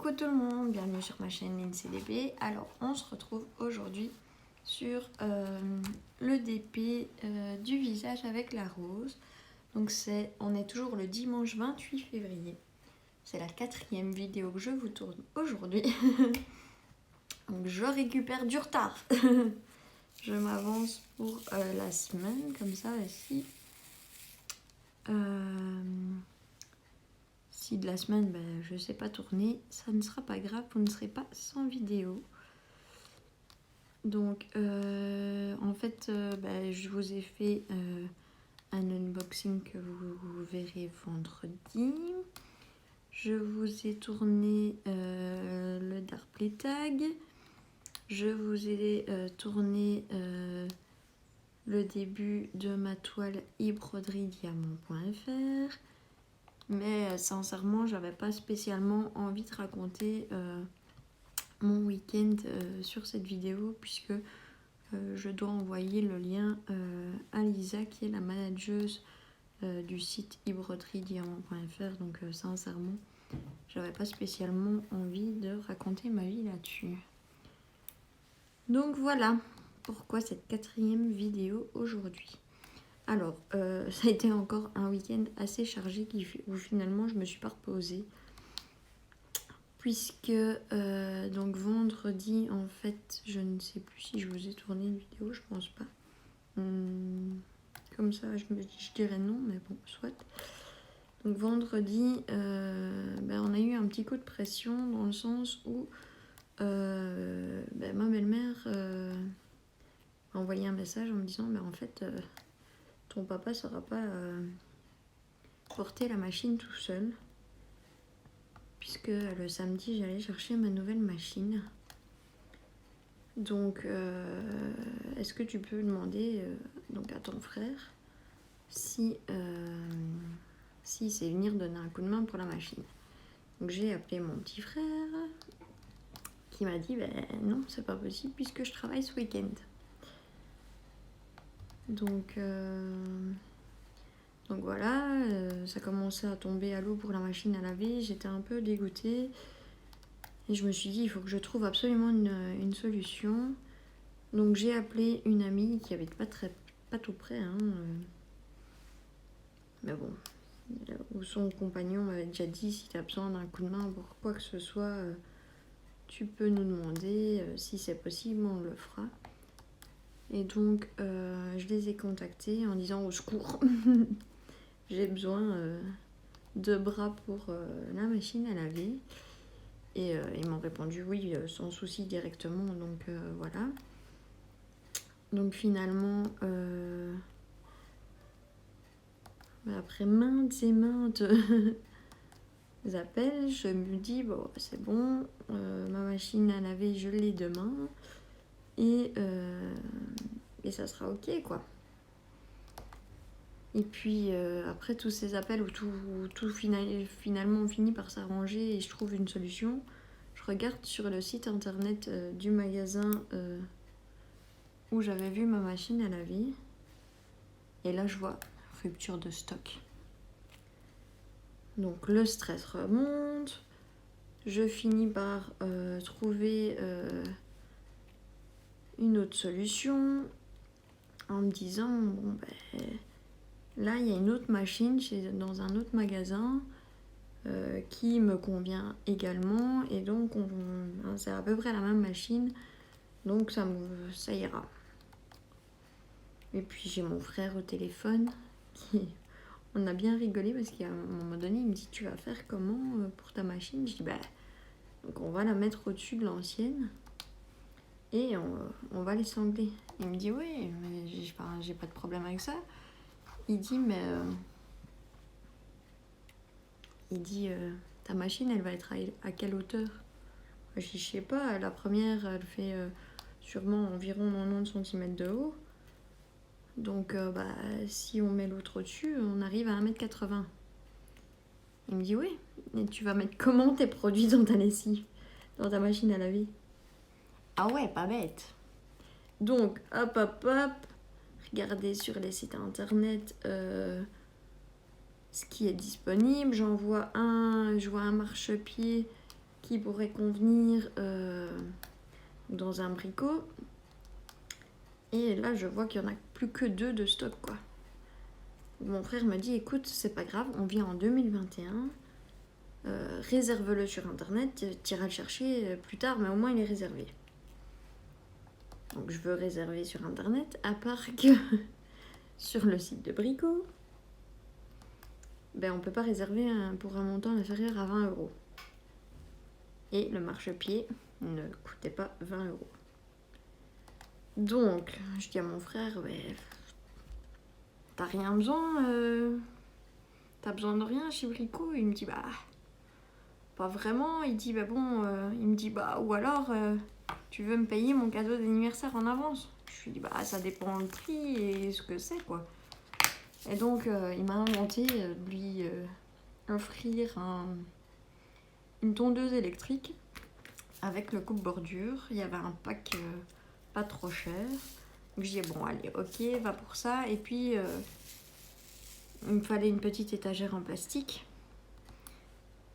Coucou tout le monde, bienvenue sur ma chaîne LinCDB. Alors on se retrouve aujourd'hui sur le DP du visage avec la rose. Donc on est toujours le dimanche 28 février. C'est la 4e vidéo que je vous tourne aujourd'hui. Donc je récupère du retard. Je m'avance pour la semaine comme ça ici. Si de la semaine je ne sais pas tourner, ça ne sera pas grave, vous ne serez pas sans vidéo. Donc en fait je vous ai fait un unboxing que vous verrez vendredi. Je vous ai tourné le Dark Play Tag. Je vous ai tourné le début de ma toile ibroderie-diamant.fr. Mais sincèrement, j'avais pas spécialement envie de raconter mon week-end sur cette vidéo, puisque je dois envoyer le lien à Lisa, qui est la manageuse du site ibroderie-diamant.fr. Donc sincèrement, j'avais pas spécialement envie de raconter ma vie là-dessus. Donc voilà pourquoi cette 4e vidéo aujourd'hui. Alors, ça a été encore un week-end assez chargé où finalement je me suis pas reposée. Puisque donc vendredi, en fait, je ne sais plus si je vous ai tourné une vidéo, je pense pas. Comme ça, je dirais non, mais bon, soit. Donc vendredi, on a eu un petit coup de pression dans le sens où ma belle-mère m'a envoyé un message en me disant en fait ton papa ne saura pas porter la machine tout seul, puisque le samedi j'allais chercher ma nouvelle machine. Donc est-ce que tu peux demander donc à ton frère si c'est venir donner un coup de main pour la machine. Donc j'ai appelé mon petit frère qui m'a dit non, c'est pas possible puisque je travaille ce week-end. Donc voilà, ça commençait à tomber à l'eau pour la machine à laver. J'étais un peu dégoûtée et je me suis dit il faut que je trouve absolument une solution. Donc j'ai appelé une amie qui habite pas tout près, mais bon, où son compagnon m'avait déjà dit si tu as besoin d'un coup de main pour quoi que ce soit, tu peux nous demander, si c'est possible on le fera. Et donc je les ai contactés en disant au secours. J'ai besoin de bras pour la machine à laver. Et ils m'ont répondu oui, sans souci directement. Donc voilà. Donc finalement, après maintes et maintes appels, je me dis bon, c'est bon, ma machine à laver, je l'ai demain. Et ça sera ok quoi. Et puis après tous ces appels où tout finalement finit par s'arranger et je trouve une solution, je regarde sur le site internet du magasin où j'avais vu ma machine à laver. Et là je vois rupture de stock. Donc le stress remonte. Je finis par trouver une autre solution en me disant là, il y a une autre machine dans un autre magasin qui me convient également. Et donc, c'est à peu près la même machine. Donc, ça ira. Et puis, j'ai mon frère au téléphone. On a bien rigolé parce qu'à un moment donné, il me dit « Tu vas faire comment pour ta machine ?» Je dis « donc on va la mettre au-dessus de l'ancienne. Et on va l'essembler. » Il me dit « Oui, mais j'ai pas de problème avec ça. » Il dit ta machine elle va être à quelle hauteur? Je dis je sais pas, la première elle fait sûrement environ 90 cm de haut. Donc si on met l'autre au-dessus, on arrive à 1m80. Il me dit oui, et tu vas mettre comment tes produits dans ta lessive, dans ta machine à laver? Ah ouais, pas bête. Donc hop, regardez sur les sites internet ce qui est disponible. Je vois un marchepied qui pourraient convenir dans un bricot. Et là, je vois qu'il n'y en a plus que 2 de stock, quoi. Mon frère me dit, écoute, c'est pas grave, on vient en 2021, réserve-le sur internet, tu iras le chercher plus tard, mais au moins il est réservé. Donc je veux réserver sur internet, à part que sur le site de Brico, on peut pas réserver pour un montant inférieur à 20 €. Et le marchepied ne coûtait pas 20 €. Donc, je dis à mon frère, t'as rien besoin, t'as besoin de rien chez Brico? Il me dit, pas vraiment. Il dit, il me dit, ou alors, tu veux me payer mon cadeau d'anniversaire en avance? Je lui dis, ça dépend le prix et ce que c'est, quoi. Et donc, il m'a inventé de lui offrir une tondeuse électrique avec le coupe-bordure. Il y avait un pack pas trop cher. Donc, je dis, bon, allez, ok, va pour ça. Et puis, il me fallait une petite étagère en plastique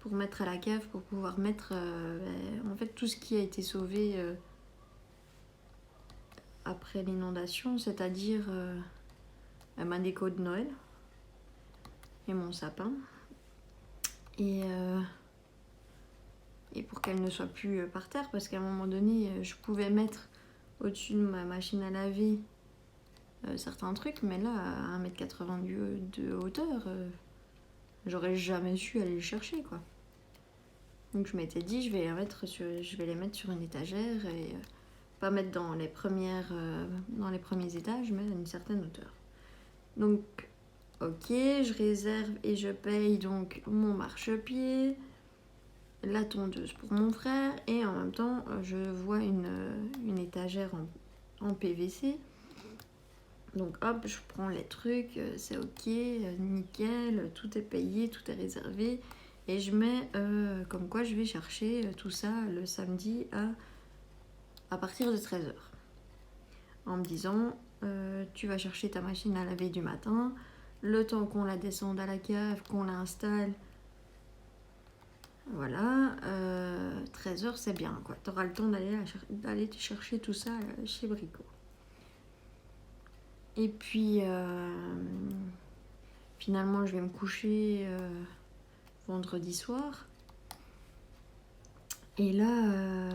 pour mettre à la cave, pour pouvoir mettre en fait tout ce qui a été sauvé après l'inondation, c'est-à-dire ma déco de Noël et mon sapin. Et pour qu'elle ne soit plus par terre, parce qu'à un moment donné, je pouvais mettre au-dessus de ma machine à laver certains trucs, mais là, à 1,80 m de hauteur, j'aurais jamais su aller les chercher, quoi. Donc je m'étais dit, je vais les mettre sur une étagère et pas mettre dans les premiers étages, mais à une certaine hauteur. Donc, ok, je réserve et je paye donc mon marchepied, la tondeuse pour mon frère, et en même temps, je vois une étagère en PVC. Donc hop, je prends les trucs, c'est ok, nickel, tout est payé, tout est réservé. Et je mets comme quoi je vais chercher tout ça le samedi à partir de 13 h. En me disant, tu vas chercher ta machine à laver du matin, le temps qu'on la descende à la cave, qu'on l'installe. Voilà, 13 h c'est bien, quoi. Tu auras le temps d'aller chercher tout ça chez Brico. Et puis, finalement, je vais me coucher vendredi soir. Et là,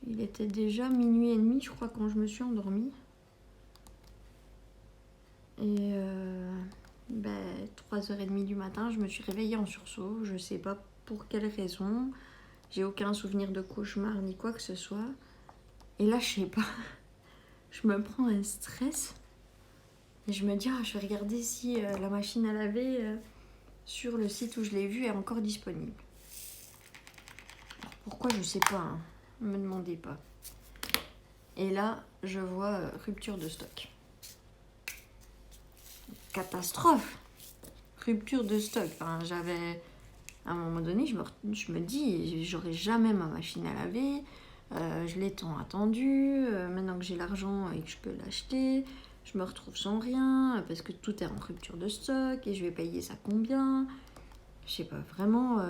il était déjà 00h30, je crois, quand je me suis endormie. Et 3h30 du matin, je me suis réveillée en sursaut. Je sais pas pour quelle raison. J'ai aucun souvenir de cauchemar ni quoi que ce soit. Et là, je sais pas. Je me prends un stress. Et je me dis, je vais regarder si la machine à laver sur le site où je l'ai vue est encore disponible. Alors, pourquoi, je sais pas. Hein. Ne me demandez pas. Et là, je vois rupture de stock. Catastrophe. Rupture de stock. Enfin, j'avais... À un moment donné, je me dis, j'aurai jamais ma machine à laver. Je l'ai tant attendu. Maintenant que j'ai l'argent et que je peux l'acheter, je me retrouve sans rien parce que tout est en rupture de stock et je vais payer ça combien? Je sais pas, vraiment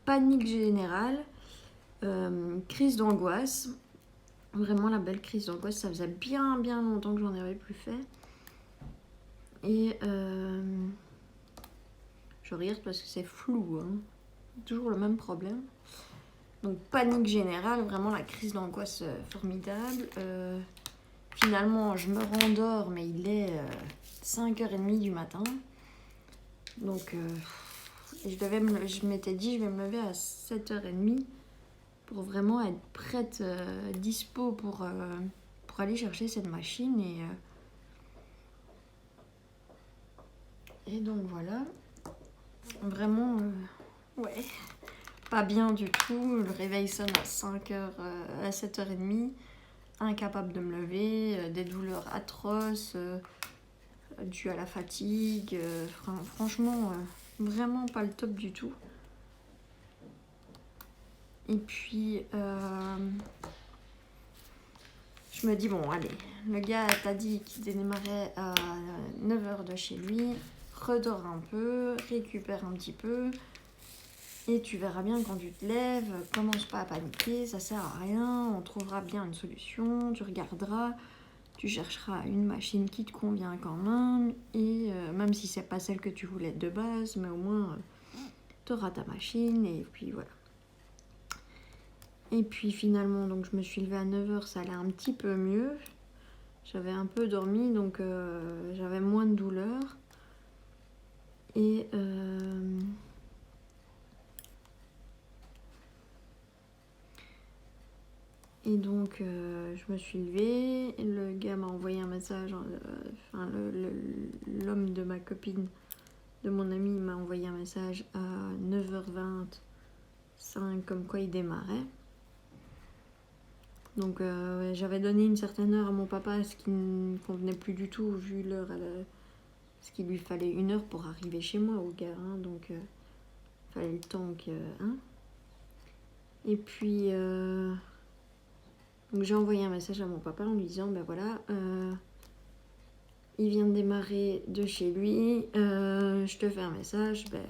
panique générale, crise d'angoisse. Vraiment la belle crise d'angoisse. Ça faisait bien longtemps que j'en avais plus fait. Et je regarde parce que c'est flou, hein. Toujours le même problème. Donc panique générale, vraiment la crise d'angoisse formidable. Finalement, je me rendors, mais il est 5h30 du matin. Donc je m'étais dit, je vais me lever à 7h30 pour vraiment être prête, dispo pour aller chercher cette machine. Et donc voilà. Vraiment, ouais, pas bien du tout. Le réveil sonne à 7h30. Incapable de me lever, des douleurs atroces, dues à la fatigue. Franchement, vraiment pas le top du tout. Et puis, je me dis, bon, allez, le gars t'a dit qu'il démarrait à 9h de chez lui. Redors un peu, récupère un petit peu. Et tu verras bien quand tu te lèves, commence pas à paniquer, ça sert à rien, on trouvera bien une solution, tu regarderas, tu chercheras une machine qui te convient quand même, et même si c'est pas celle que tu voulais de base, mais au moins tu auras ta machine, et puis voilà. Et puis finalement, donc je me suis levée à 9h, ça allait un petit peu mieux. J'avais un peu dormi, donc j'avais moins de douleur. Et donc je me suis levée, le gars m'a envoyé un message, l'homme de ma copine, de mon ami, m'a envoyé un message à 9h25, comme quoi il démarrait. Donc j'avais donné une certaine heure à mon papa, ce qui ne convenait plus du tout, vu l'heure, parce qu'il lui fallait 1 heure pour arriver chez moi au gars, hein, donc il fallait le temps que... Hein. Et puis... Donc j'ai envoyé un message à mon papa en lui disant, ben voilà, il vient de démarrer de chez lui, je te fais un message, ben,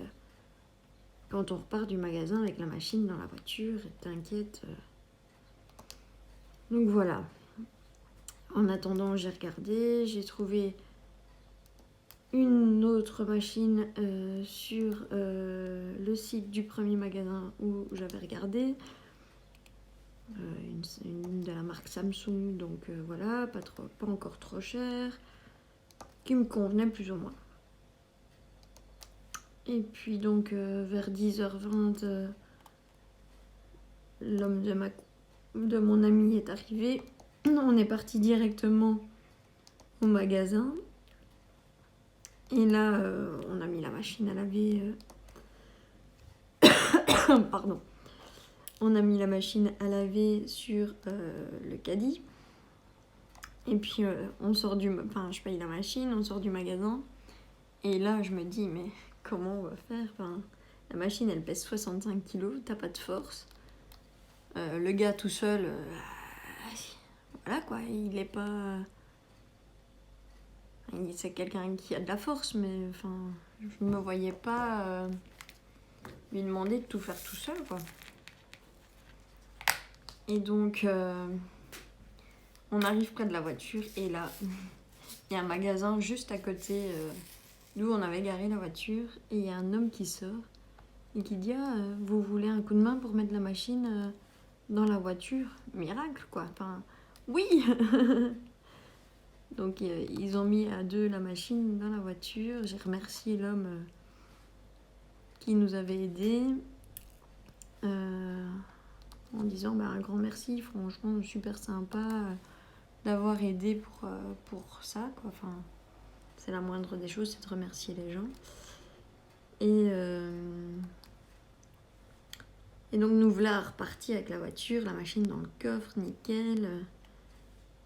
quand on repart du magasin avec la machine dans la voiture, t'inquiète. Donc voilà. En attendant, j'ai regardé, j'ai trouvé une autre machine sur le site du premier magasin où j'avais regardé. Une de la marque Samsung, donc voilà, pas encore trop cher, qui me convenait plus ou moins. Et puis donc vers 10h20, l'homme de mon ami est arrivé. On est parti directement au magasin. Et là, on a mis la machine à laver. Pardon. On a mis la machine à laver sur le caddie. Et puis on sort je paye la machine, on sort du magasin. Et là, je me dis, mais comment on va faire? La machine, elle pèse 65 kilos, t'as pas de force. Le gars tout seul, voilà quoi, il est pas... C'est quelqu'un qui a de la force, mais je me voyais pas lui demander de tout faire tout seul, quoi. Et donc, on arrive près de la voiture, et là, il y a un magasin juste à côté d'où on avait garé la voiture, et il y a un homme qui sort et qui dit, vous voulez un coup de main pour mettre la machine dans la voiture? Miracle, quoi. Oui. Donc ils ont mis à 2 la machine dans la voiture. J'ai remercié l'homme qui nous avait aidés en disant un grand merci, franchement super sympa d'avoir aidé pour ça, quoi. C'est la moindre des choses, c'est de remercier les gens. Et donc nous voilà repartis avec la voiture, la machine dans le coffre, nickel.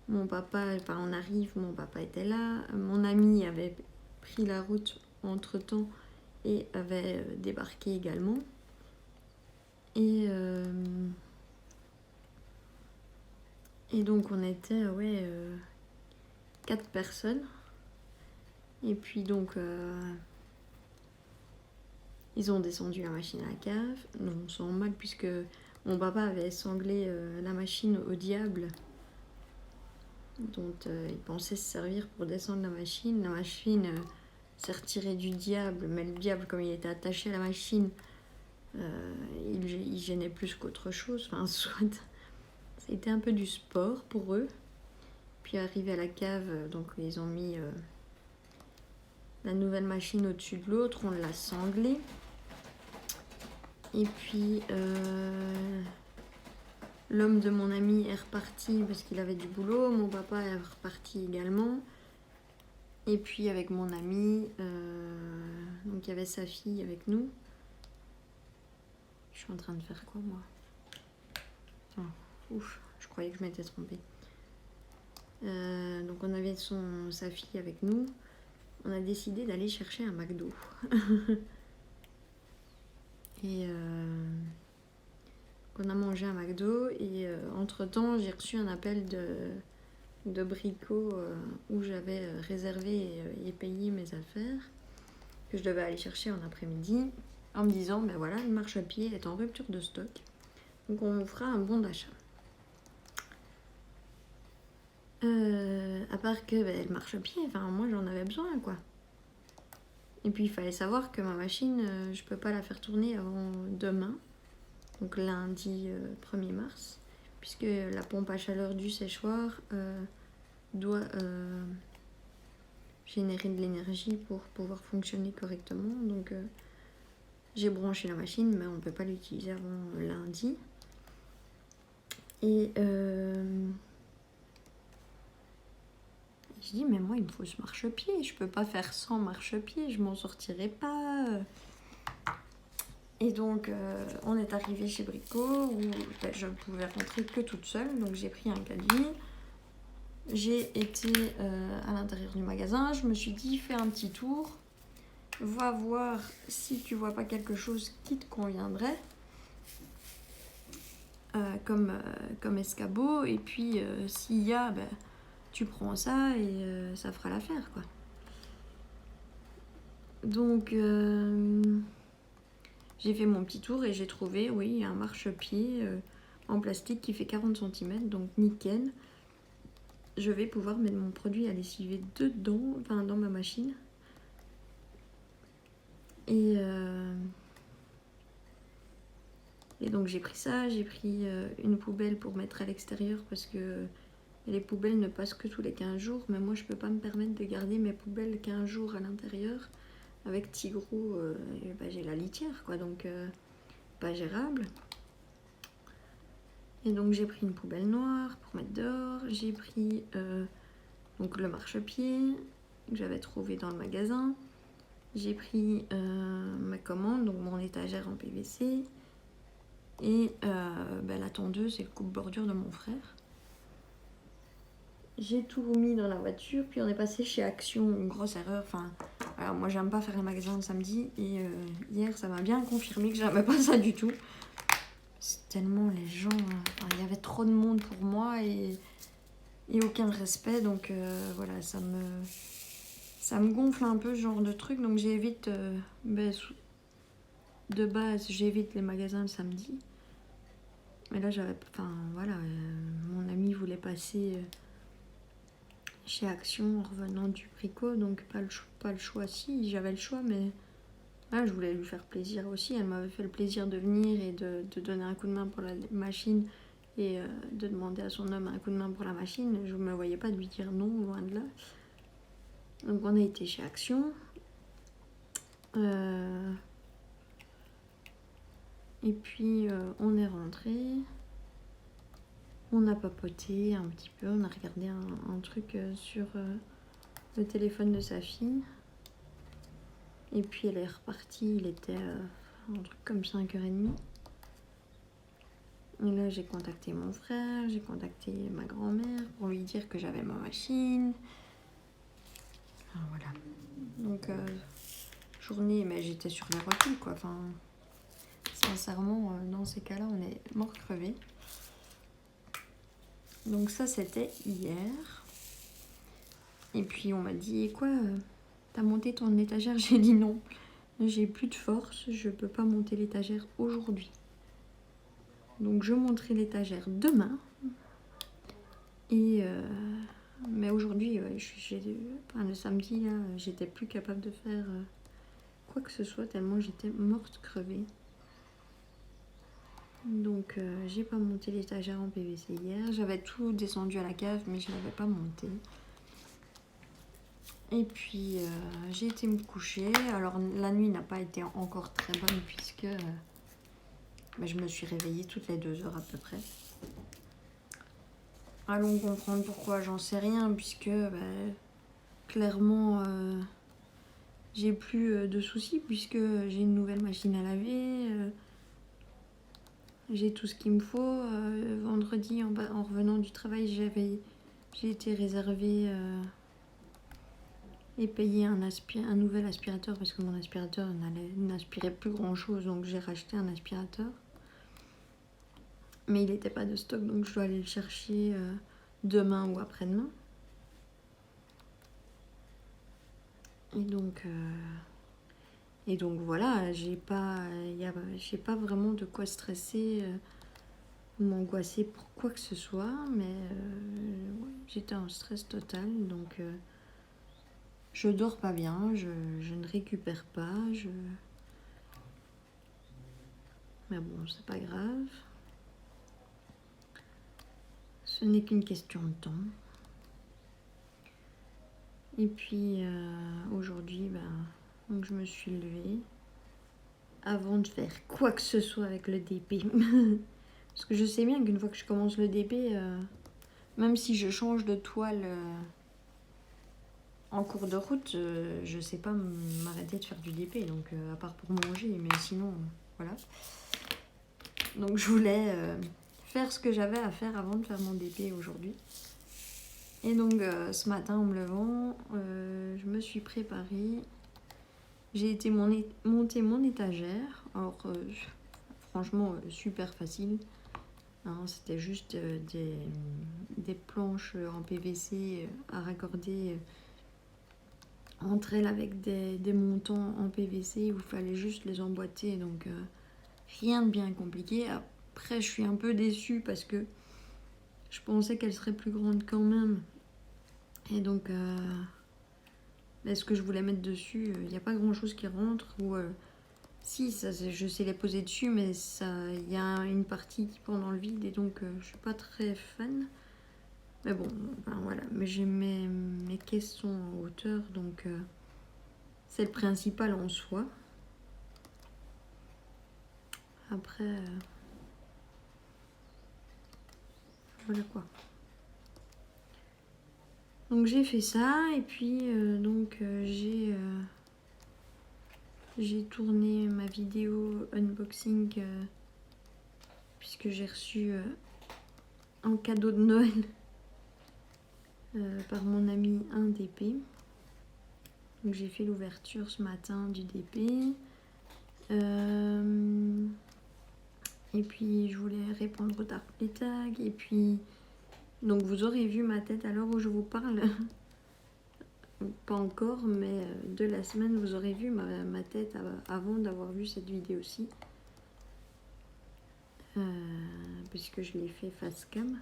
Mon papa, on arrive, mon papa était là. Mon ami avait pris la route entre-temps et avait débarqué également. Et donc on était 4 personnes. Et puis donc ils ont descendu la machine à la cave. Non, on sent mal puisque mon papa avait sanglé la machine au diable dont il pensait se servir pour descendre la machine. La machine s'est retirée du diable, mais le diable, comme il était attaché à la machine, il gênait plus qu'autre chose. Soit c'était un peu du sport pour eux. Puis arrivé à la cave, donc ils ont mis la nouvelle machine au-dessus de l'autre, on l'a sanglée. Et puis l'homme de mon ami est reparti parce qu'il avait du boulot. Mon papa est reparti également. Et puis avec mon ami, donc il y avait sa fille avec nous. Je suis en train de faire quoi, moi? Ouf, je croyais que je m'étais trompée. Donc on avait sa fille avec nous. On a décidé d'aller chercher un McDo. Et on a mangé un McDo. Et entre-temps, j'ai reçu un appel de Brico où j'avais réservé et payé mes affaires que je devais aller chercher en après-midi. en me disant, ben voilà, le marchepied est en rupture de stock. Donc on vous fera un bon d'achat. À part que le marchepied, enfin moi j'en avais besoin quoi. Et puis il fallait savoir que ma machine, je peux pas la faire tourner avant demain, donc lundi 1er mars, puisque la pompe à chaleur du séchoir doit générer de l'énergie pour pouvoir fonctionner correctement. Donc j'ai branché la machine, mais on ne peut pas l'utiliser avant lundi. Et je dis, mais moi il me faut ce marchepied, je peux pas faire sans marchepied, je m'en sortirai pas. Et donc on est arrivé chez Brico où je ne pouvais rentrer que toute seule, donc j'ai pris un caddie. J'ai été à l'intérieur du magasin, je me suis dit fais un petit tour, va voir si tu vois pas quelque chose qui te conviendrait comme escabeau, et puis s'il y a, tu prends ça et ça fera l'affaire quoi. Donc j'ai fait mon petit tour et j'ai trouvé un marchepied en plastique qui fait 40 cm, donc nickel. Je vais pouvoir mettre mon produit à lessiver dedans, enfin dans ma machine. Et donc j'ai pris ça, j'ai pris une poubelle pour mettre à l'extérieur parce que les poubelles ne passent que tous les 15 jours. Mais moi je peux pas me permettre de garder mes poubelles 15 jours à l'intérieur. Avec Tigrou, j'ai la litière quoi, donc pas gérable. Et donc j'ai pris une poubelle noire pour mettre dehors. J'ai pris donc le marchepied que j'avais trouvé dans le magasin. J'ai pris ma commande, donc mon étagère en PVC. Et la tondeuse et le coupe-bordure de mon frère. J'ai tout mis dans la voiture, puis on est passé chez Action, une grosse erreur. Enfin, alors moi j'aime pas faire les magasins le samedi, et hier ça m'a bien confirmé que j'aimais pas ça du tout. C'est tellement les gens, il y avait trop de monde pour moi et aucun respect, donc voilà, ça me gonfle un peu ce genre de truc, donc j'évite, de base j'évite les magasins le samedi. Mais là mon ami voulait passer chez Action en revenant du Brico, donc pas le choix. Si, j'avais le choix, mais là je voulais lui faire plaisir aussi. Elle m'avait fait le plaisir de venir et de donner un coup de main pour la machine et de demander à son homme un coup de main pour la machine. Je ne me voyais pas de lui dire non, loin de là. Donc on a été chez Action. Et puis on est rentré. On a papoté un petit peu, on a regardé un truc sur le téléphone de sa fille. Et puis elle est repartie, il était un truc comme 5h30. Et là j'ai contacté mon frère, j'ai contacté ma grand-mère pour lui dire que j'avais ma machine. Enfin, voilà. Donc journée, mais j'étais sur les rotules quoi. Enfin, sincèrement, dans ces cas-là, on est mort crevé. Donc ça c'était hier. Et puis on m'a dit quoi, t'as monté ton étagère? J'ai dit non. J'ai plus de force, je peux pas monter l'étagère aujourd'hui. Donc je monterai l'étagère demain. Et mais aujourd'hui, le samedi là, j'étais plus capable de faire quoi que ce soit tellement j'étais morte crevée. Donc j'ai pas monté l'étagère en PVC hier. J'avais tout descendu à la cave, mais je l'avais pas monté. Et puis j'ai été me coucher. Alors la nuit n'a pas été encore très bonne puisque je me suis réveillée toutes les 2 heures à peu près. Allons comprendre pourquoi, j'en sais rien, puisque clairement j'ai plus de soucis puisque j'ai une nouvelle machine à laver. J'ai tout ce qu'il me faut. Vendredi en revenant du travail, j'ai été réservée et payer un nouvel aspirateur parce que mon aspirateur n'aspirait plus grand chose, donc j'ai racheté un aspirateur. Mais il n'était pas de stock, donc je dois aller le chercher demain ou après-demain. Et donc Et donc voilà, j'ai pas vraiment de quoi stresser ou m'angoisser pour quoi que ce soit, mais ouais, j'étais en stress total, donc je dors pas bien, je ne récupère pas, mais bon, c'est pas grave. Ce n'est qu'une question de temps. Et puis aujourd'hui, donc je me suis levée avant de faire quoi que ce soit avec le DP. Parce que je sais bien qu'une fois que je commence le DP, même si je change de toile en cours de route, je sais pas m'arrêter de faire du DP, donc à part pour manger, mais sinon, voilà. Donc je voulais faire ce que j'avais à faire avant de faire mon DP aujourd'hui. Et donc ce matin en me levant, je me suis préparée. J'ai été monter mon étagère. Alors franchement super facile. Hein, c'était juste des planches en PVC à raccorder entre elles avec des montants en PVC où il fallait juste les emboîter. Donc rien de bien compliqué. Après je suis un peu déçue parce que je pensais qu'elle serait plus grande quand même. Et donc, ce que je voulais mettre dessus, il n'y a pas grand chose qui rentre. Ou si, ça, je sais les poser dessus, mais il y a une partie qui prend dans le vide et donc je suis pas très fan. Mais bon, voilà. Mais j'ai mes caisses sont en hauteur, donc c'est le principal en soi. Après, voilà quoi. Donc j'ai fait ça et puis j'ai tourné ma vidéo unboxing puisque j'ai reçu en cadeau de Noël par mon ami un DP. Donc j'ai fait l'ouverture ce matin du DP. Et puis je voulais répondre au Darkplay Tag. Et puis donc vous aurez vu ma tête à l'heure où je vous parle. Pas encore, mais de la semaine vous aurez vu ma tête avant d'avoir vu cette vidéo-ci. Puisque je l'ai fait face cam.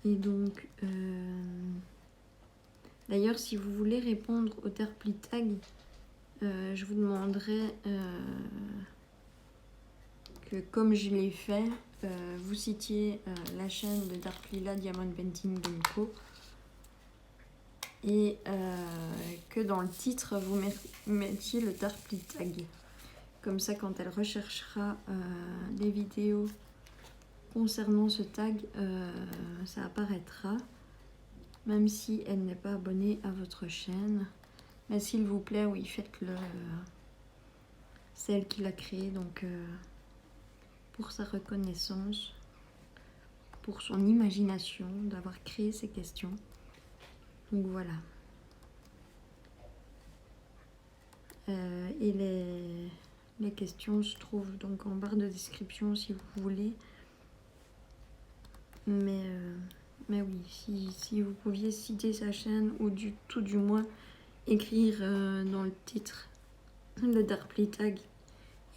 Et donc d'ailleurs si vous voulez répondre au Darkplay Tag, je vous demanderai que comme je l'ai fait, vous citiez la chaîne de Dark Lila Diamond Painting Co. Et que dans le titre vous mettiez le Darkplay Tag. Comme ça quand elle recherchera des vidéos concernant ce tag, ça apparaîtra. Même si elle n'est pas abonnée à votre chaîne. Mais s'il vous plaît, oui, faites-le. C'est elle qui l'a créé, donc pour sa reconnaissance, pour son imagination d'avoir créé ces questions. Donc voilà. Et les questions se trouvent donc en barre de description si vous voulez. Mais oui, si vous pouviez citer sa chaîne ou tout du moins écrire dans le titre le Darkplay Tag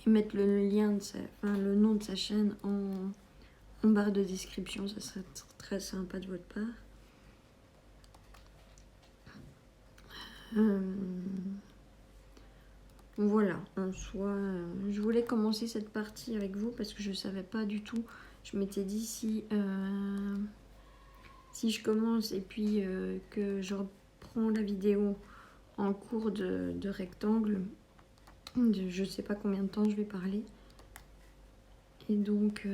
et mettre le lien le nom de sa chaîne en barre de description, ça serait très sympa de votre part. Voilà, en soi, je voulais commencer cette partie avec vous parce que je savais pas du tout. Je m'étais dit si je commence et puis que je reprends la vidéo en cours de rectangle, je sais pas combien de temps je vais parler. Et donc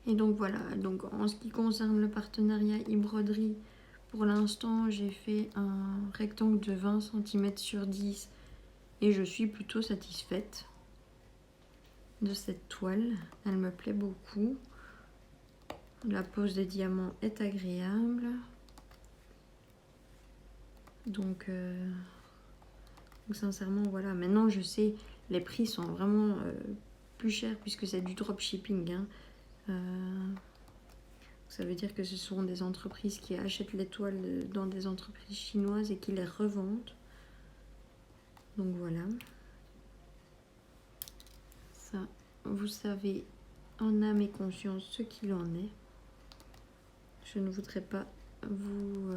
voilà, donc en ce qui concerne le partenariat e-broderie, pour l'instant j'ai fait un rectangle de 20 cm sur 10 et je suis plutôt satisfaite de cette toile, elle me plaît beaucoup. La pose des diamants est agréable. Donc sincèrement voilà, maintenant je sais les prix sont vraiment plus chers puisque c'est du dropshipping. Ça veut dire que ce sont des entreprises qui achètent les toiles dans des entreprises chinoises et qui les revendent. Donc voilà. Ça, vous savez en âme et conscience ce qu'il en est. Je ne voudrais pas vous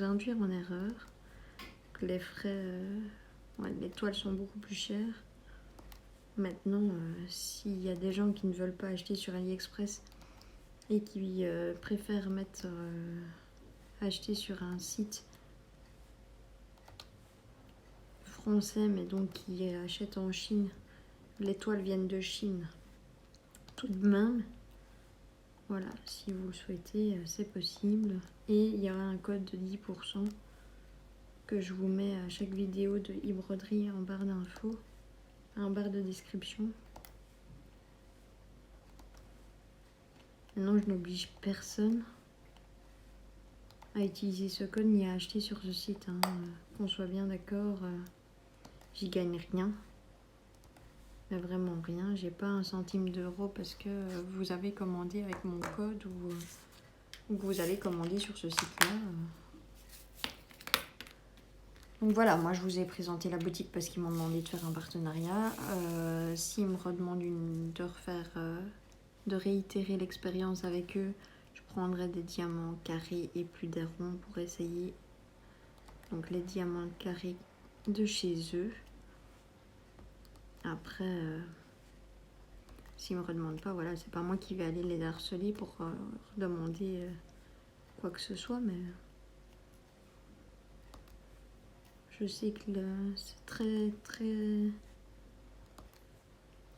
induire en erreur. Que les frais, les toiles sont beaucoup plus chères. Maintenant, s'il y a des gens qui ne veulent pas acheter sur AliExpress et qui préfèrent acheter sur un site français, mais donc qui achètent en Chine, les toiles viennent de Chine tout de même. Voilà, si vous le souhaitez, c'est possible. Et il y aura un code de 10% que je vous mets à chaque vidéo de e-broderie en barre d'infos, en barre de description. Maintenant, je n'oblige personne à utiliser ce code ni à acheter sur ce site. Hein. Qu'on soit bien d'accord, j'y gagne rien. Mais vraiment rien. J'ai pas un centime d'euro parce que vous avez commandé avec mon code ou que vous allez commander sur ce site-là. Donc voilà, moi je vous ai présenté la boutique parce qu'ils m'ont demandé de faire un partenariat. S'ils me redemandent de réitérer l'expérience avec eux, je prendrai des diamants carrés et plus des ronds pour essayer. Donc les diamants carrés de chez eux. Après, s'ils me redemandent pas, voilà, c'est pas moi qui vais aller les harceler pour demander quoi que ce soit, mais je sais que c'est très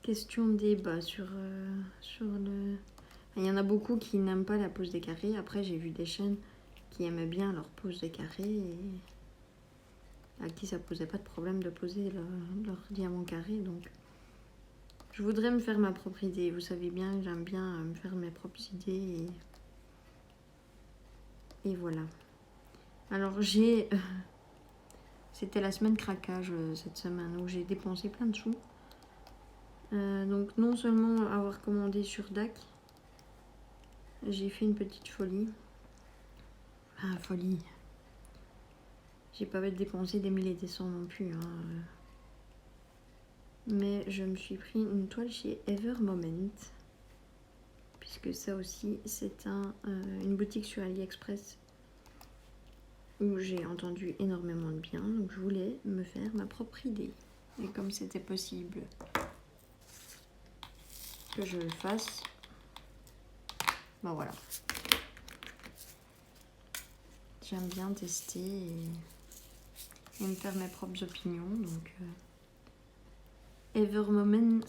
question de débat sur le. Il y en a beaucoup qui n'aiment pas la pose des carrés. Après, j'ai vu des chaînes qui aimaient bien leur pose des carrés et à qui ça posait pas de problème de poser leur diamant carré. Donc, je voudrais me faire ma propre idée. Vous savez bien, j'aime bien me faire mes propres idées. Et voilà. Alors, c'était la semaine craquage cette semaine où j'ai dépensé plein de sous. Donc, non seulement avoir commandé sur DAC, j'ai fait une petite folie. Ah, folie. J'ai pas dépensé des milliers et des cents non plus. Hein. Mais je me suis pris une toile chez Ever Moment. Puisque ça aussi, c'est une boutique sur AliExpress où j'ai entendu énormément de bien. Donc je voulais me faire ma propre idée. Et comme c'était possible que je le fasse, ben voilà. J'aime bien tester et me faire mes propres opinions. Donc Ever Moment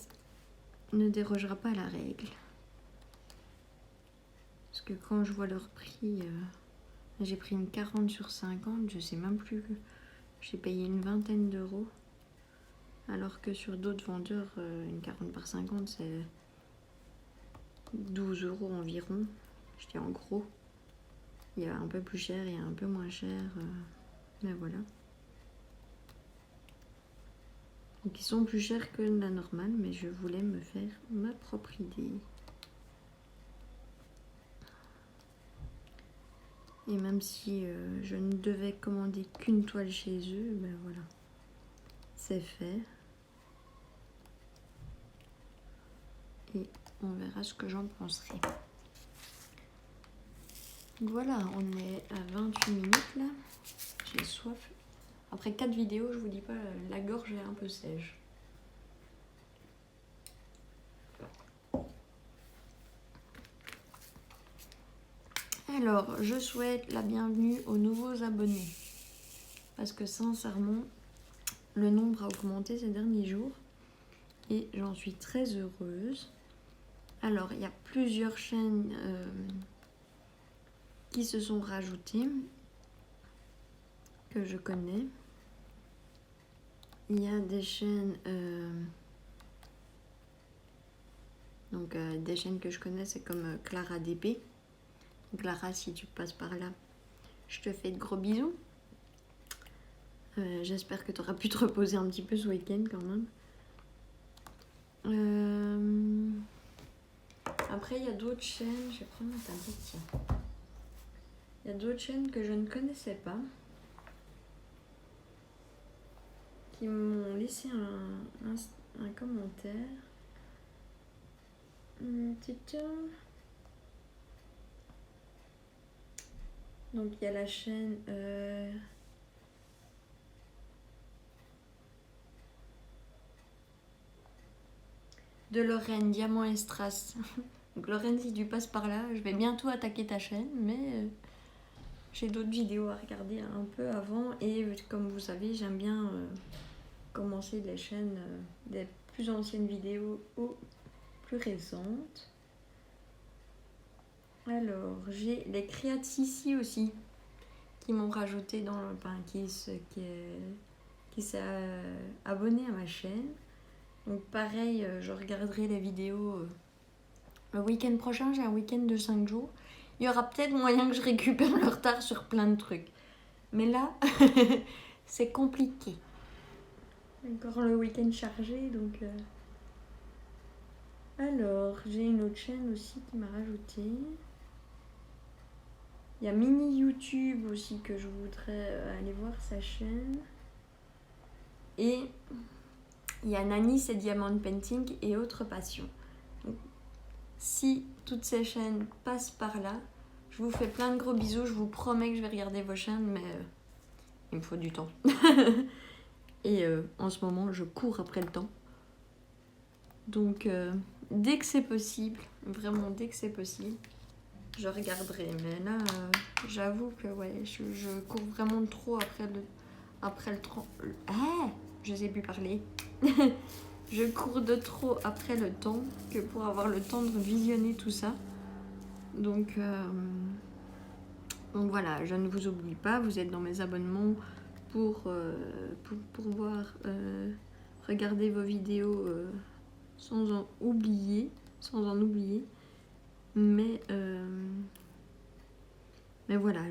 ne dérogera pas à la règle. Parce que quand je vois leur prix, j'ai pris une 40 sur 50, je sais même plus. J'ai payé une vingtaine d'euros. Alors que sur d'autres vendeurs, une 40 par 50, c'est 12 euros environ. Je dis en gros. Il y a un peu plus cher et un peu moins cher. Mais voilà. Donc ils sont plus chers que la normale, mais je voulais me faire ma propre idée. Et même si je ne devais commander qu'une toile chez eux, ben voilà. C'est fait. Et on verra ce que j'en penserai. Voilà, on est à 28 minutes là. J'ai soif. Après 4 vidéos, je vous dis pas, la gorge est un peu sèche. Alors, je souhaite la bienvenue aux nouveaux abonnés. Parce que sincèrement, le nombre a augmenté ces derniers jours. Et j'en suis très heureuse. Alors, il y a plusieurs chaînes qui se sont rajoutées, que je connais. Il y a des chaînes... des chaînes que je connais, c'est comme Clara DP. Clara, si tu passes par là, je te fais de gros bisous. J'espère que tu auras pu te reposer un petit peu ce week-end quand même. Après, il y a d'autres chaînes, je vais prendre ma tablette, tiens. Il y a d'autres chaînes que je ne connaissais pas, qui m'ont laissé un commentaire. Donc il y a la chaîne de Lorraine, Diamant et Strass. Donc Lorraine, si tu passes par là, je vais bientôt attaquer ta chaîne, mais j'ai d'autres vidéos à regarder un peu avant. Et comme vous savez, j'aime bien commencer les chaînes des plus anciennes vidéos aux plus récentes. Alors, j'ai les Créatissi aussi, qui m'ont rajouté dans le... Enfin, qui s'est abonné à ma chaîne. Donc pareil, je regarderai les vidéos le week-end prochain. J'ai un week-end de 5 jours. Il y aura peut-être moyen que je récupère le retard sur plein de trucs. Mais là, c'est compliqué. Encore le week-end chargé, donc... Alors, j'ai une autre chaîne aussi qui m'a rajouté. Il y a Mini YouTube aussi que je voudrais aller voir sa chaîne. Et il y a Nani, c'est Diamond Painting et autres passions. Donc, si toutes ces chaînes passent par là, je vous fais plein de gros bisous. Je vous promets que je vais regarder vos chaînes, mais il me faut du temps. Et en ce moment, je cours après le temps. Donc, dès que c'est possible, vraiment dès que c'est possible, je regarderai. Mais là, j'avoue que ouais, je cours vraiment trop après le temps. Ah, je sais plus parler. Je cours de trop après le temps que pour avoir le temps de visionner tout ça. Donc voilà, je ne vous oublie pas. Vous êtes dans mes abonnements pour pouvoir regarder vos vidéos sans en oublier. Mais voilà,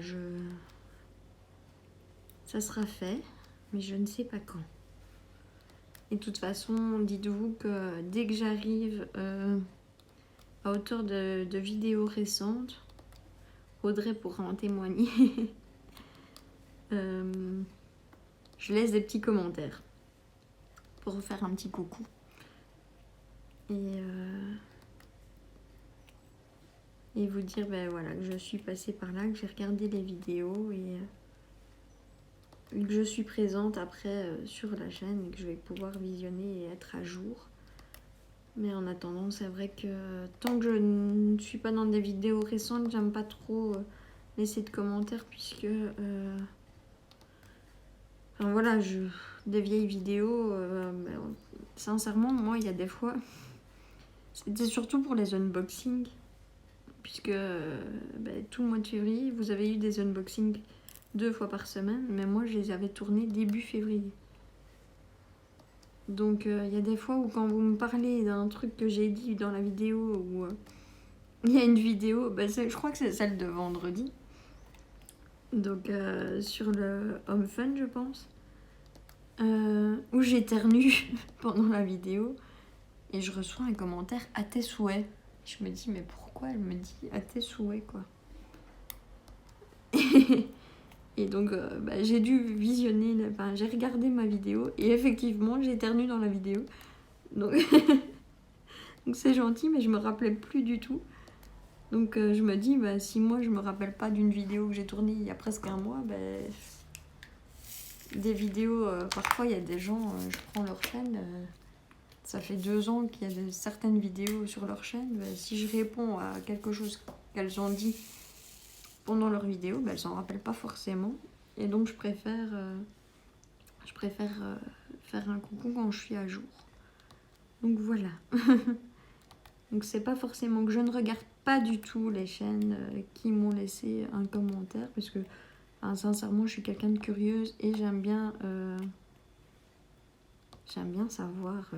ça sera fait, mais je ne sais pas quand. Et de toute façon, dites-vous que dès que j'arrive à hauteur de vidéos récentes, Audrey pourra en témoigner, je laisse des petits commentaires pour faire un petit coucou. Et vous dire ben voilà, que je suis passée par là, que j'ai regardé les vidéos et que je suis présente après sur la chaîne et que je vais pouvoir visionner et être à jour. Mais en attendant, c'est vrai que tant que je ne suis pas dans des vidéos récentes, j'aime pas trop laisser de commentaires puisque enfin voilà, des vieilles vidéos, sincèrement, moi il y a des fois, c'était surtout pour les unboxings, puisque tout le mois de février, vous avez eu des unboxings 2 fois par semaine, mais moi je les avais tournés début février. Donc il y a des fois où quand vous me parlez d'un truc que j'ai dit dans la vidéo, ou il y a une vidéo, je crois que c'est celle de vendredi, donc sur le Home Fun je pense, où j'éternue pendant la vidéo et je reçois un commentaire à tes souhaits. Je me dis mais pourquoi elle me dit à tes souhaits quoi. Et donc j'ai dû visionner, j'ai regardé ma vidéo et effectivement j'éternue dans la vidéo. Donc donc c'est gentil mais je me rappelais plus du tout. Donc je me dis si moi je me rappelle pas d'une vidéo que j'ai tournée il y a presque un mois, des vidéos, parfois il y a des gens, je prends leur chaîne, ça fait 2 ans qu'il y a certaines vidéos sur leur chaîne, si je réponds à quelque chose qu'elles ont dit pendant leur vidéo, elles s'en rappellent pas forcément. Et donc je préfère faire un coucou quand je suis à jour. Donc voilà. Donc c'est pas forcément que je ne regarde pas du tout les chaînes qui m'ont laissé un commentaire, parce que sincèrement je suis quelqu'un de curieuse et j'aime bien savoir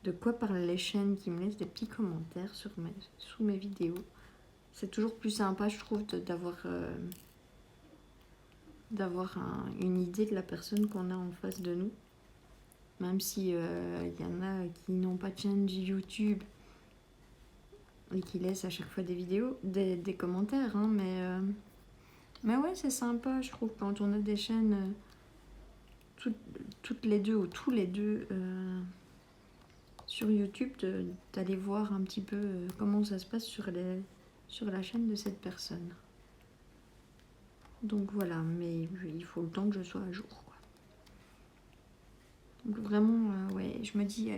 de quoi parlent les chaînes qui me laissent des petits commentaires sous mes vidéos. C'est toujours plus sympa, je trouve, d'avoir une idée de la personne qu'on a en face de nous. Même si y en a qui n'ont pas de chaîne YouTube et qui laissent à chaque fois des vidéos, des commentaires, hein, mais ouais, c'est sympa, je trouve, quand on a des chaînes toutes les deux ou tous les deux sur YouTube, d'aller voir un petit peu comment ça se passe sur la chaîne de cette personne. Donc voilà, mais il faut le temps que je sois à jour, quoi. Donc vraiment, ouais, je me dis,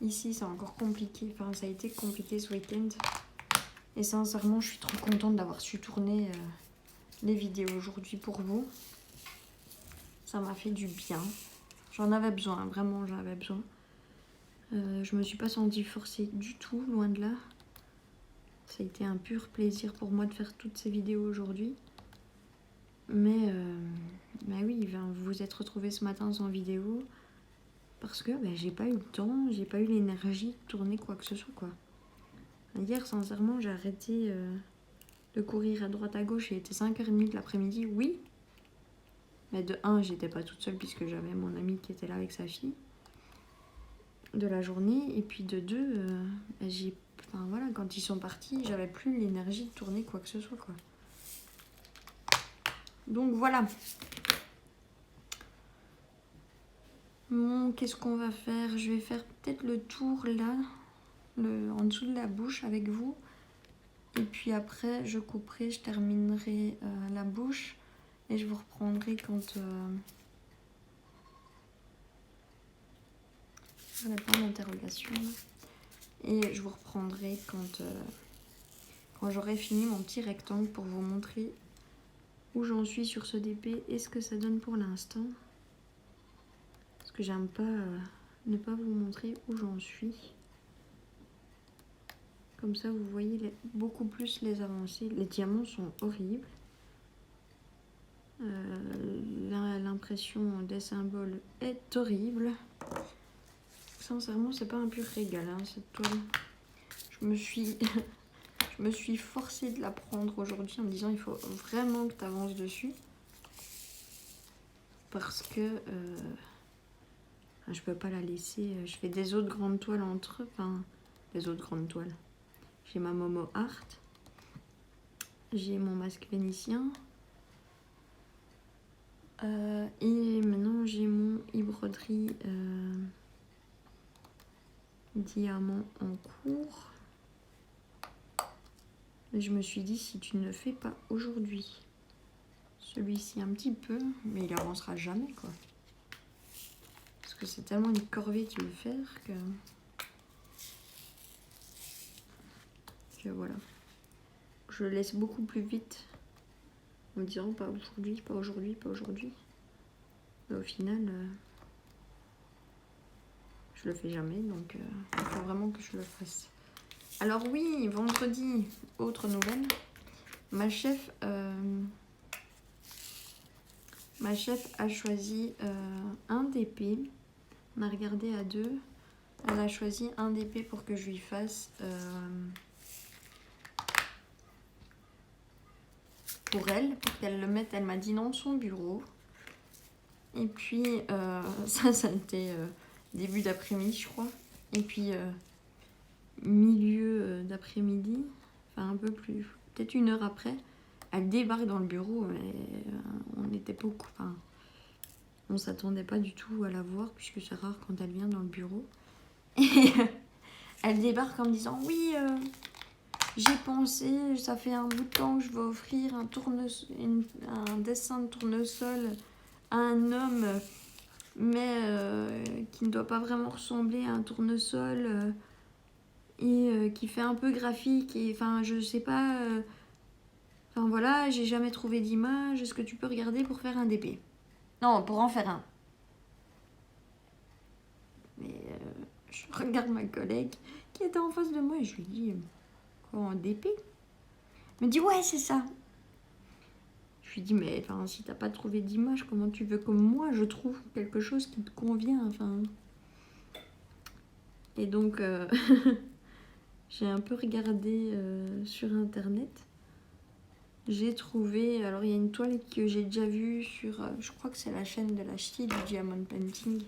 ici c'est encore compliqué, enfin ça a été compliqué ce week-end. Et sincèrement, je suis trop contente d'avoir su tourner les vidéos aujourd'hui pour vous. Ça m'a fait du bien. J'en avais besoin, vraiment j'en avais besoin. Je me suis pas sentie forcée du tout, loin de là. Ça a été un pur plaisir pour moi de faire toutes ces vidéos aujourd'hui. Mais oui, vous vous êtes retrouvés ce matin sans vidéo parce que j'ai pas eu le temps, j'ai pas eu l'énergie de tourner quoi que ce soit, quoi. Hier, sincèrement, j'ai arrêté de courir à droite à gauche. Il était 5h30 de l'après-midi, oui. Mais de 1, j'étais pas toute seule puisque j'avais mon ami qui était là avec sa fille de la journée. Et puis de 2, enfin voilà, quand ils sont partis, j'avais plus l'énergie de tourner quoi que ce soit, quoi. Donc voilà. Bon, qu'est-ce qu'on va faire? Je vais faire peut-être le tour là, en dessous de la bouche avec vous. Et puis après, je couperai, je terminerai la bouche. Et je vous reprendrai quand... Voilà, pas d'interrogation. Et je vous reprendrai quand j'aurai fini mon petit rectangle pour vous montrer où j'en suis sur ce DP et ce que ça donne pour l'instant. Parce que j'aime pas ne pas vous montrer où j'en suis. Comme ça, vous voyez beaucoup plus les avancées. Les diamants sont horribles. L'impression des symboles est horrible. Sincèrement, c'est pas un pur régal, hein, cette toile. Je me suis forcée de la prendre aujourd'hui en me disant il faut vraiment que tu avances dessus. Parce que je peux pas la laisser. Je fais des autres grandes toiles entre eux. Enfin, des autres grandes toiles. J'ai ma Momo Art. J'ai mon masque vénitien. Et maintenant j'ai mon broderie diamant en cours. Et je me suis dit, si tu ne le fais pas aujourd'hui, celui-ci un petit peu, mais il avancera jamais, quoi. Parce que c'est tellement une corvée de le faire que voilà. Je le laisse beaucoup plus vite en me disant pas aujourd'hui, pas aujourd'hui, pas aujourd'hui. Mais au final, je le fais jamais, donc il faut vraiment que je le fasse. Alors oui, vendredi, autre nouvelle. Ma chef a choisi un DP. On a regardé à 2. Elle a choisi un DP pour que je lui fasse pour elle, pour qu'elle le mette. Elle m'a dit dans son bureau. Et puis ça a été début d'après-midi, je crois. Et puis milieu d'après-midi, enfin un peu plus, peut-être 1 heure après, elle débarque dans le bureau. Et, on était beaucoup, enfin, on s'attendait pas du tout à la voir puisque c'est rare quand elle vient dans le bureau. Et elle débarque en me disant oui, j'ai pensé, ça fait un bout de temps que je vais offrir un dessin de tournesol à un homme, mais qui ne doit pas vraiment ressembler à un tournesol et qui fait un peu graphique. Et enfin, je sais pas. Enfin voilà, j'ai jamais trouvé d'image. Est-ce que tu peux regarder pour faire un DP? Non, pour en faire un. Mais je regarde ma collègue qui était en face de moi et je lui dis quoi, en DP? Elle me dit ouais, c'est ça. Je lui dis mais enfin, si t'as pas trouvé d'image, comment tu veux que moi je trouve quelque chose qui te convient, enfin. Et donc j'ai un peu regardé sur internet. J'ai trouvé, alors il y a une toile que j'ai déjà vue sur, je crois que c'est la chaîne de la Ch'ti du Diamond Painting,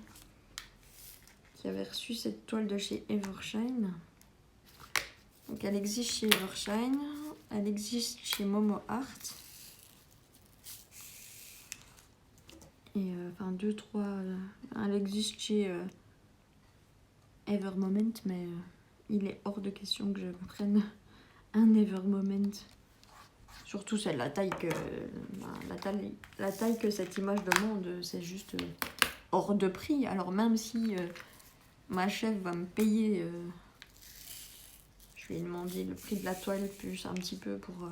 qui avait reçu cette toile de chez Evershine. Donc elle existe chez Evershine, elle existe chez Momo Art. Et enfin 2-3, elle existe chez Evermoment, mais il est hors de question que je prenne un Evermoment. Surtout c'est la taille que la taille que cette image demande, c'est juste hors de prix. Alors même si ma chef va me payer, je vais lui demander le prix de la toile plus un petit peu pour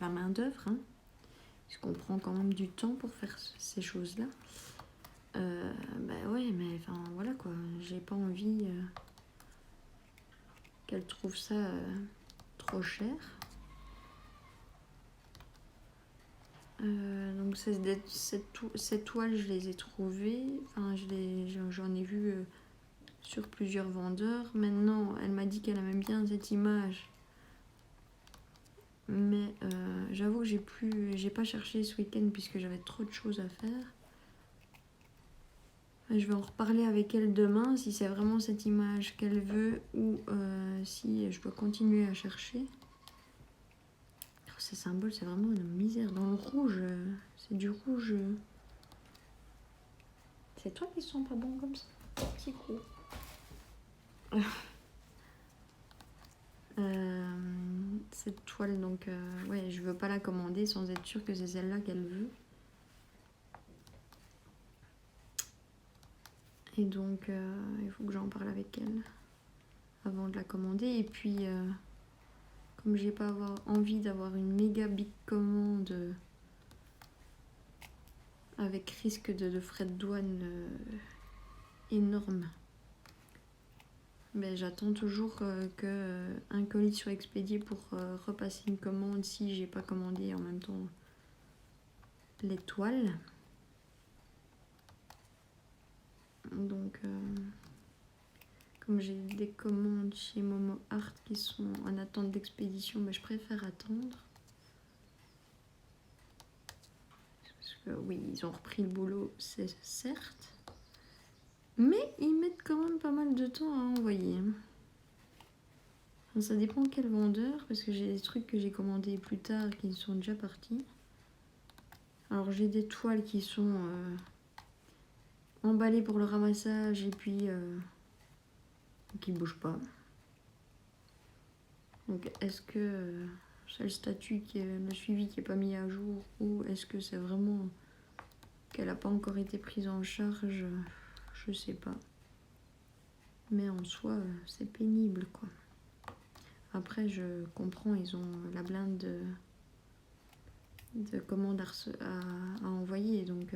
la main d'œuvre, hein, puisqu'on prend quand même du temps pour faire ces choses-là. Bah ouais, mais enfin voilà quoi, j'ai pas envie qu'elle trouve ça trop cher. Donc cette toile, je les ai trouvées, enfin j'en ai vu sur plusieurs vendeurs. Maintenant, elle m'a dit qu'elle aimait bien cette image, mais j'avoue que j'ai pas cherché ce week-end puisque j'avais trop de choses à faire. Je vais en reparler avec elle demain si c'est vraiment cette image qu'elle veut ou si je dois continuer à chercher. Ces symboles, c'est vraiment une misère. Dans le rouge, c'est du rouge. C'est toi qui sens pas bon comme ça, petit coup. Cette toile, donc, ouais, je veux pas la commander sans être sûre que c'est celle-là qu'elle veut. Et donc, il faut que j'en parle avec elle avant de la commander. Et puis, comme j'ai pas envie d'avoir une méga big commande avec risque de frais de douane énorme, mais j'attends toujours qu'un colis soit expédié pour repasser une commande si j'ai pas commandé en même temps les toiles. Donc, comme j'ai des commandes chez Momo Art qui sont en attente d'expédition, mais je préfère attendre. Parce que oui, ils ont repris le boulot, c'est certes. Mais ils mettent quand même pas mal de temps à envoyer. Enfin, ça dépend quel vendeur, parce que j'ai des trucs que j'ai commandés plus tard qui sont déjà partis. Alors j'ai des toiles qui sont emballées pour le ramassage et puis qui bougent pas. Donc est-ce que c'est le statut, le suivi qui n'est pas mis à jour, ou est-ce que c'est vraiment qu'elle n'a pas encore été prise en charge? Je sais pas. Mais en soi, c'est pénible quoi. Après, je comprends, ils ont la blinde de commandes à envoyer. Donc,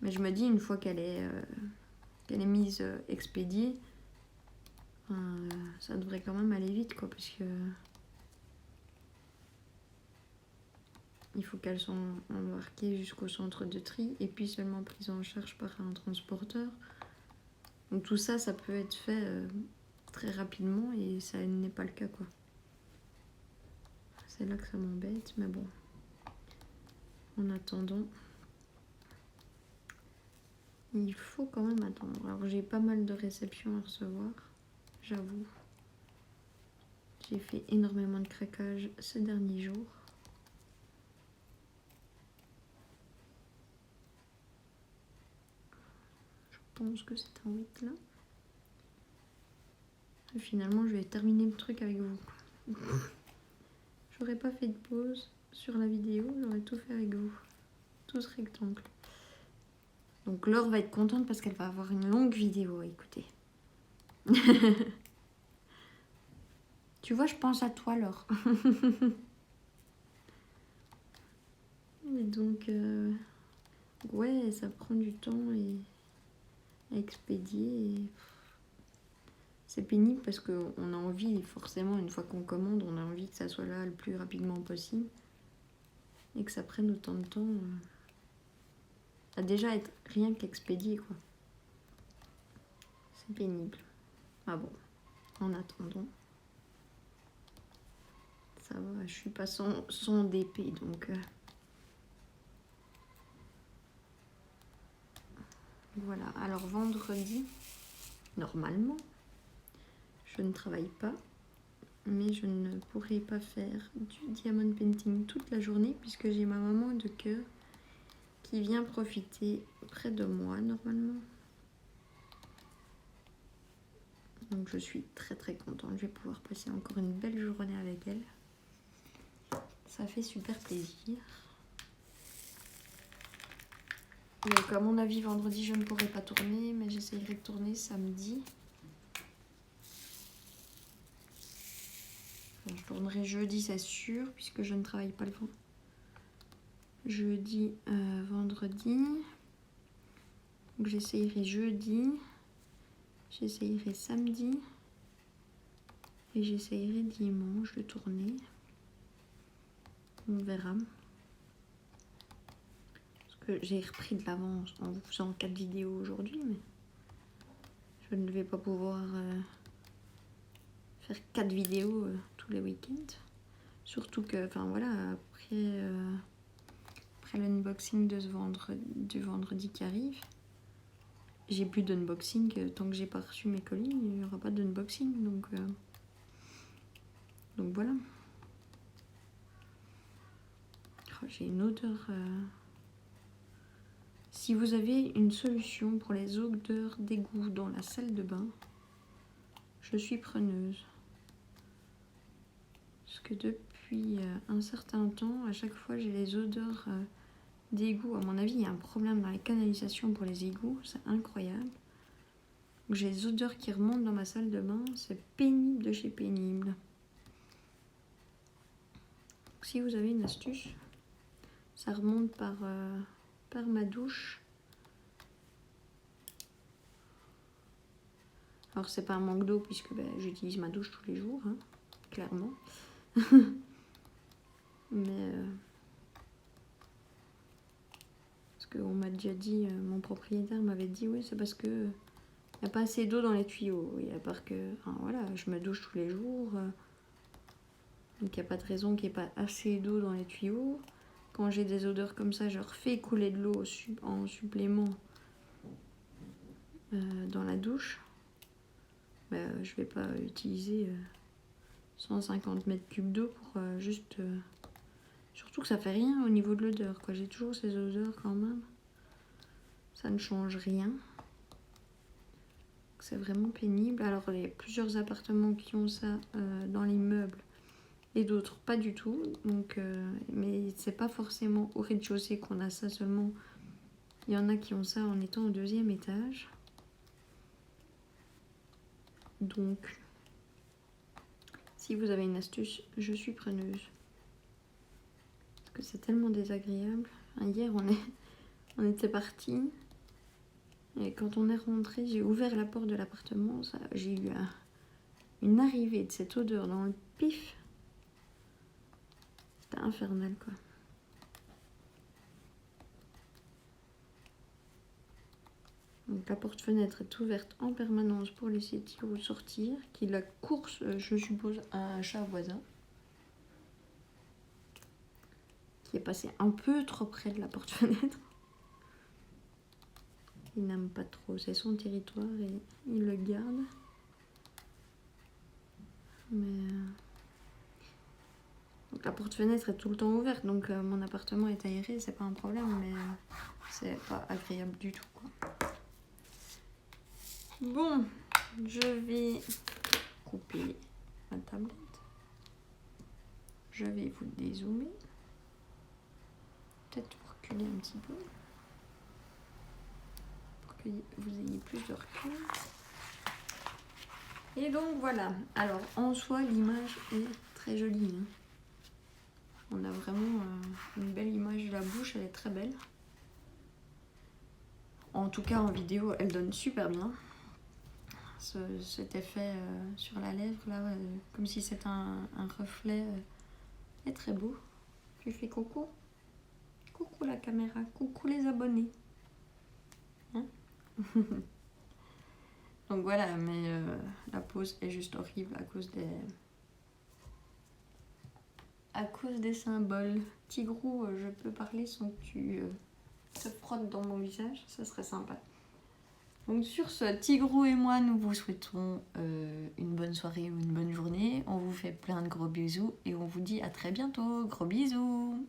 mais je me dis, une fois qu'elle est mise expédiée, ça devrait quand même aller vite, quoi, puisque il faut qu'elles soient embarquées jusqu'au centre de tri et puis seulement prises en charge par un transporteur. Donc tout ça, ça peut être fait très rapidement et ça n'est pas le cas, quoi. C'est là que ça m'embête, mais bon. En attendant, il faut quand même attendre. Alors j'ai pas mal de réceptions à recevoir, j'avoue. J'ai fait énormément de craquages ces derniers jours. Je pense que c'est un 8 là. Et finalement, je vais terminer le truc avec vous. J'aurais pas fait de pause sur la vidéo, j'aurais tout fait avec vous. Tout ce rectangle. Donc Laure va être contente parce qu'elle va avoir une longue vidéo à écouter. Tu vois, je pense à toi, Laure. Et donc, ouais, ça prend du temps à expédier. Et c'est pénible parce qu'on a envie, forcément, une fois qu'on commande, on a envie que ça soit là le plus rapidement possible. Et que ça prenne autant de temps. À déjà être rien qu'expédié, quoi. C'est pénible. Ah bon, en attendant. Ça va, je suis pas sans DP, donc... Voilà, alors vendredi, normalement, je ne travaille pas. mais je ne pourrai pas faire du diamond painting toute la journée puisque j'ai ma maman de cœur qui vient profiter près de moi normalement. Donc je suis très contente, je vais pouvoir passer encore une belle journée avec elle. Ça fait super plaisir. Donc à mon avis vendredi je ne pourrai pas tourner, mais j'essayerai de tourner samedi. Enfin, je tournerai jeudi c'est sûr, puisque je ne travaille pas le vendredi. Jeudi, vendredi. Donc j'essayerai jeudi. J'essayerai samedi. Et j'essayerai dimanche de tourner. On verra. Parce que j'ai repris de l'avance en vous faisant 4 vidéos aujourd'hui, mais je ne vais pas pouvoir faire 4 vidéos tous les week-ends. Surtout que, enfin voilà, après l'unboxing de du vendredi qui arrive, j'ai plus d'unboxing. Tant que j'ai pas reçu mes colis, il n'y aura pas d'unboxing. Donc voilà. Oh, j'ai une odeur. Si vous avez une solution pour les odeurs d'égout dans la salle de bain, je suis preneuse. Parce que depuis un certain temps, à chaque fois j'ai les odeurs d'égout. À mon avis, il y a un problème dans les canalisations pour les égouts, c'est incroyable. J'ai des odeurs qui remontent dans ma salle de bain, c'est pénible de chez pénible. Donc, si vous avez une astuce, ça remonte par ma douche. Alors c'est pas un manque d'eau puisque j'utilise ma douche tous les jours, hein, clairement. Mais parce qu'on m'a déjà dit, mon propriétaire m'avait dit oui c'est parce que il n'y a pas assez d'eau dans les tuyaux. Et à part que, enfin, voilà, je me douche tous les jours, donc il n'y a pas de raison qu'il n'y ait pas assez d'eau dans les tuyaux. Quand j'ai des odeurs comme ça, je refais couler de l'eau en supplément dans la douche. Je vais pas utiliser 150 mètres cubes d'eau pour juste... Surtout que ça fait rien au niveau de l'odeur, quoi. J'ai toujours ces odeurs quand même. Ça ne change rien. C'est vraiment pénible. Alors il y a plusieurs appartements qui ont ça dans l'immeuble et d'autres pas du tout. Donc, mais c'est pas forcément au rez-de-chaussée qu'on a ça seulement. Il y en a qui ont ça en étant au 2e étage. Donc, si vous avez une astuce, je suis preneuse. Parce que c'est tellement désagréable. Enfin, hier, on était partis. Et quand on est rentré, j'ai ouvert la porte de l'appartement. J'ai eu une arrivée de cette odeur dans le pif. C'était infernal, quoi. Donc la porte-fenêtre est ouverte en permanence pour laisser Thiro sortir, qui la course, je suppose, à un chat voisin, qui est passé un peu trop près de la porte-fenêtre. Il n'aime pas trop, c'est son territoire et il le garde. Mais donc la porte-fenêtre est tout le temps ouverte, donc mon appartement est aéré, c'est pas un problème, mais c'est pas agréable du tout, quoi. Bon, je vais couper ma tablette. Je vais vous dézoomer. Peut-être vous reculer un petit peu. Pour que vous ayez plus de recul. Et donc voilà. Alors en soi, l'image est très jolie. Hein. On a vraiment une belle image de la bouche, elle est très belle. En tout cas en vidéo, elle donne super bien. Cet effet sur la lèvre là, comme si c'était un reflet, est très beau. Tu fais coucou, coucou la caméra, coucou les abonnés. Hein. Donc voilà, mais la pose est juste horrible à cause des symboles. Tigrou, je peux parler sans que tu te frottes dans mon visage, ça serait sympa. Donc sur ce, Tigrou et moi, nous vous souhaitons une bonne soirée ou une bonne journée. On vous fait plein de gros bisous et on vous dit à très bientôt. Gros bisous.